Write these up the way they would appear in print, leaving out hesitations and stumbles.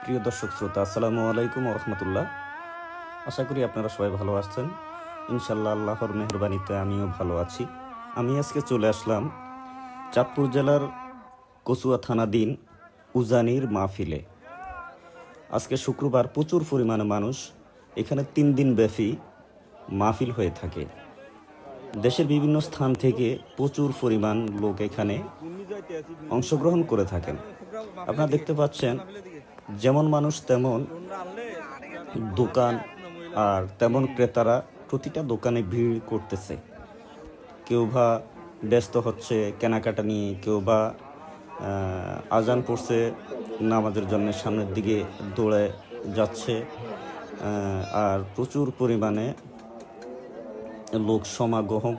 প্রিয় দর্শক শ্রোতা, আসসালামু আলাইকুম রহমতুল্লাহ। আশা করি আপনারা সবাই ভালো আছেন। ইনশাল্লাহ আল্লাহর মেহরবানিতে আমিও ভালো আছি। আমি আজকে চলে আসলাম চাঁদপুর জেলার কচুয়া থানাধীন উজানির মাহফিলে। আজকে শুক্রবার প্রচুর পরিমাণে মানুষ এখানে 3 দিন ব্যাপী মাহফিল হয়ে থাকে। দেশের বিভিন্ন স্থান থেকে প্রচুর পরিমাণ লোক এখানে অংশগ্রহণ করে থাকেন। আপনারা দেখতে পাচ্ছেন, যেমন মানুষ তেমন দোকান আর তেমন ক্রেতারা প্রতিটা দোকানে ভিড় করতেছে। কেউ বা ব্যস্ত হচ্ছে কেনাকাটা নিয়ে, কেউ বা আজান পড়ছে নামাজের জন্য সামনের দিকে দৌড়ে যাচ্ছে। আর প্রচুর পরিমাণে লোক সমাগম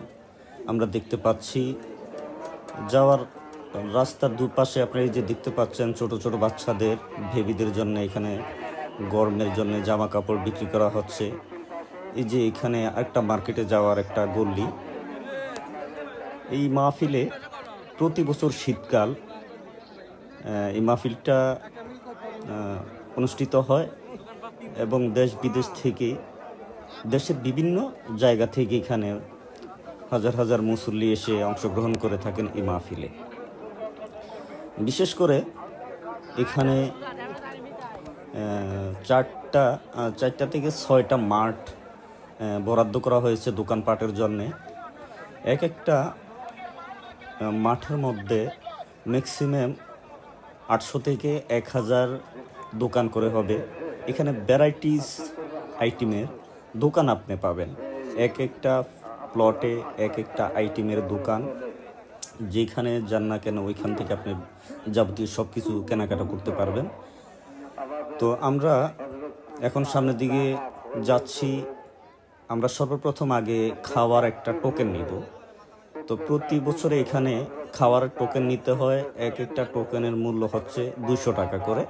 আমরা দেখতে পাচ্ছি। যাওয়ার রাস্তার দুপাশে আপনারা এই যে দেখতে পাচ্ছেন, ছোট ছোট বাচ্চাদের বেবিদের জন্য এখানে গরমের জন্য জামা কাপড় বিক্রি করা হচ্ছে। এই যে এখানে একটা মার্কেটে যাওয়ার একটা গল্লি। এই মাহফিলে প্রতি বছর শীতকাল এই মাহফিলটা অনুষ্ঠিত হয় এবং দেশ বিদেশ থেকে, দেশের বিভিন্ন জায়গা থেকে এখানে হাজার হাজার মুসল্লি এসে অংশগ্রহণ করে থাকেন এই মাহফিলে। বিশেষ করে এখানে 4টা থেকে 6টা মাঠ বরাদ্দ করা হয়েছে দোকানপাটের জন্যে। এক একটা মাঠের মধ্যে ম্যাক্সিমাম 800 থেকে 1000 দোকান করে হবে। এখানে ভ্যারাইটিস আইটেমের দোকান আপনি পাবেন। এক একটা প্লটে এক একটা আইটেমের দোকান। যেখানে যান না কেন ওইখান থেকে আপনি যাবতীয় সব কিছু কেনাকাটা করতে পারবেন। তো আমরা এখন সামনের দিকে যাচ্ছি। আমরা সর্বপ্রথম আগে খাওয়ার একটা টোকেন নিব। তো প্রতি বছরে এখানে খাওয়ার টোকেন নিতে হয়। এক একটা টোকেনের মূল্য হচ্ছে 200 টাকা করে।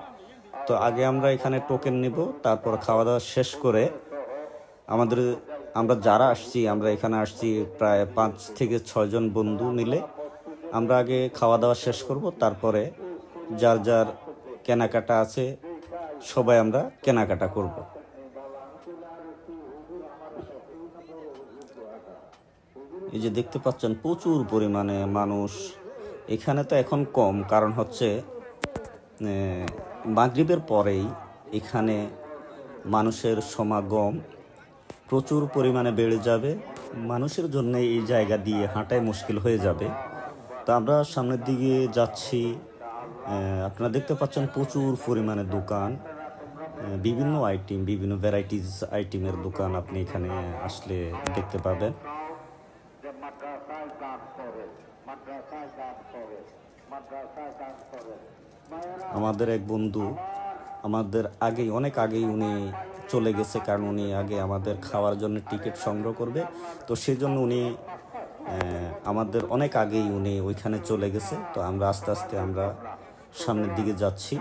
তো আগে আমরা এখানে টোকেন নিব, তারপর খাওয়া দাওয়া শেষ করে আমরা যারা আসছি, আমরা এখানে আসছি প্রায় 5 থেকে 6 জন বন্ধু মিলে। আমরা আগে খাওয়া দাওয়া শেষ করব, তারপরে যার যার কেনাকাটা আছে সবাই আমরা কেনাকাটা করব। এই যে দেখতে পাচ্ছেন প্রচুর পরিমাণে মানুষ এখানে। তো এখন কম, কারণ হচ্ছে মাগরিবের পরেই এখানে মানুষের সমাগম প্রচুর পরিমাণে বেড়ে যাবে। মানুষের জন্য এই জায়গা দিয়ে হাঁটাই মুশকিল হয়ে যাবে। তো আমরা সামনের দিকে যাচ্ছি। আপনারা দেখতে পাচ্ছেন প্রচুর পরিমাণে দোকান, বিভিন্ন আইটেম, বিভিন্ন ভ্যারাইটিস আইটেমের দোকান আপনি এখানে আসলে দেখতে পাবেন। আমাদের এক বন্ধু অনেক আগেই উনি চলে গেছে, কারণ উনি আগে আমাদের খাওয়ার জন্য টিকিট সংগ্রহ করবে। তো সেই জন্য উনি আমাদের অনেক আগেই উনি ওইখানে চলে গেছে। তো আমরা আস্তে আস্তে আমরা সামনের দিকে যাচ্ছি।